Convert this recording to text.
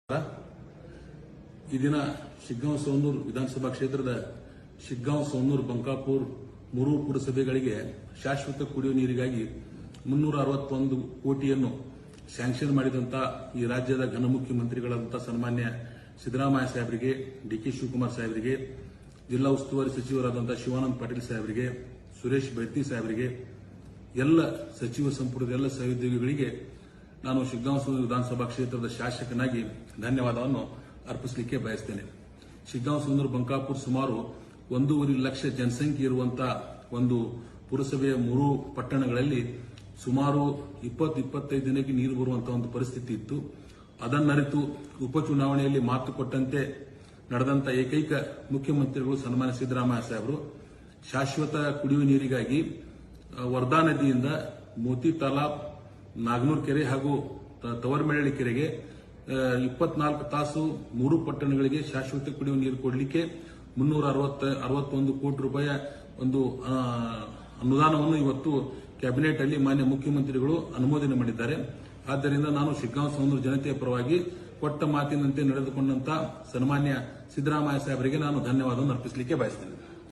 ಈ ದಿನ ಶಿಗ್ಗಾಂವ್ ಸವಣೂರು ವಿಧಾನಸಭಾ ಕ್ಷೇತ್ರದ ಶಿಗ್ಗಾಂವ್ ಸವಣೂರು ಬಂಕಾಪುರ ಮೂರು ಪುರಸಭೆಗಳಿಗೆ ಶಾಶ್ವತ ಕುಡಿಯುವ ನೀರಿಗಾಗಿ 361 ಕೋಟಿಯನ್ನು ಸ್ಯಾಂಕ್ಷನ್ ಮಾಡಿದಂತ ಈ ರಾಜ್ಯದ ಘನ ಮುಖ್ಯಮಂತ್ರಿಗಳಾದಂತಹ ಸನ್ಮಾನ್ಯ ಸಿದ್ದರಾಮಯ್ಯ ಸಾಹೇಬರಿಗೆ, ಡಿಕೆ ಶಿವಕುಮಾರ್ ಸಾಹೇಬರಿಗೆ, ಜಿಲ್ಲಾ ಉಸ್ತುವಾರಿ ಸಚಿವರಾದಂತಹ ಶಿವಾನಂದ ಪಾಟೀಲ್ ಸಾಹೇಬರಿಗೆ, ಸುರೇಶ್ ಬೆಡ್ತಿ ಸಾಹೇಬರಿಗೆ, ಎಲ್ಲ ಸಚಿವ ಸಂಪುಟದ ಎಲ್ಲ ಸಹೋದ್ಯೋಗಿಗಳಿಗೆ ನಾನು ಶಿಗ್ಗಾಂವ್ ಸವಣೂರು ವಿಧಾನಸಭಾ ಕ್ಷೇತ್ರದ ಶಾಸಕನಾಗಿ ಧನ್ಯವಾದವನ್ನು ಅರ್ಪಿಸಲಿಕ್ಕೆ ಬಯಸುತ್ತೇನೆ. ಶಿಗ್ಗಾಂವ್ ಸವಣೂರು ಬಂಕಾಪುರ ಸುಮಾರು 1.5 ಲಕ್ಷ ಜನಸಂಖ್ಯೆ ಇರುವಂತಹ ಒಂದು ಪುರಸಭೆಯ ಮೂರು ಪಟ್ಟಣಗಳಲ್ಲಿ ಸುಮಾರು 20-25 ದಿನಕ್ಕೆ ನೀರು ಬರುವಂತಹ ಒಂದು ಪರಿಸ್ಥಿತಿ ಇತ್ತು. ಅದನ್ನರಿತು ಉಪಚುನಾವಣೆಯಲ್ಲಿ ಮಾತು ಕೊಟ್ಟಂತೆ ನಡೆದಂತ ಏಕೈಕ ಮುಖ್ಯಮಂತ್ರಿಗಳು ಸನ್ಮಾನ್ಯ ಸಿದ್ದರಾಮಯ್ಯ ಸಾಹೇಬರು ಶಾಶ್ವತ ಕುಡಿಯುವ ನೀರಿಗಾಗಿ ವರ್ಧಾ ನದಿಯಿಂದ ಮೋತಿ ತಾಲಾಬ್, ನಾಗನೂರ್ ಕೆರೆ ಹಾಗೂ ತವರಮೆಳ್ಳಿ ಕೆರೆಗೆ 24 ತಾಸು ಮೂರು ಪಟ್ಟಣಗಳಿಗೆ ಶಾಶ್ವತ ಕುಡಿಯುವ ನೀರು ಕೊಡಲಿಕ್ಕೆ 361 ಕೋಟಿ ರೂಪಾಯಿ ಒಂದು ಅನುದಾನವನ್ನು ಇವತ್ತು ಕ್ಯಾಬಿನೆಟ್ ಅಲ್ಲಿ ಮಾನ್ಯ ಮುಖ್ಯಮಂತ್ರಿಗಳು ಅನುಮೋದನೆ ಮಾಡಿದ್ದಾರೆ. ಆದ್ದರಿಂದ ನಾನು ಶಿಗ್ಗಾಂವ್ ಸವಣೂರು ಜನತೆಯ ಪರವಾಗಿ ಕೊಟ್ಟ ಮಾತಿನಂತೆ ನಡೆದುಕೊಂಡಂತ ಸನ್ಮಾನ್ಯ ಸಿದ್ದರಾಮಯ್ಯ ಸಾಹೇಬರಿಗೆ ನಾನು ಧನ್ಯವಾದವನ್ನು ಅರ್ಪಿಸಲಿಕ್ಕೆ ಬಯಸುತ್ತೇನೆ.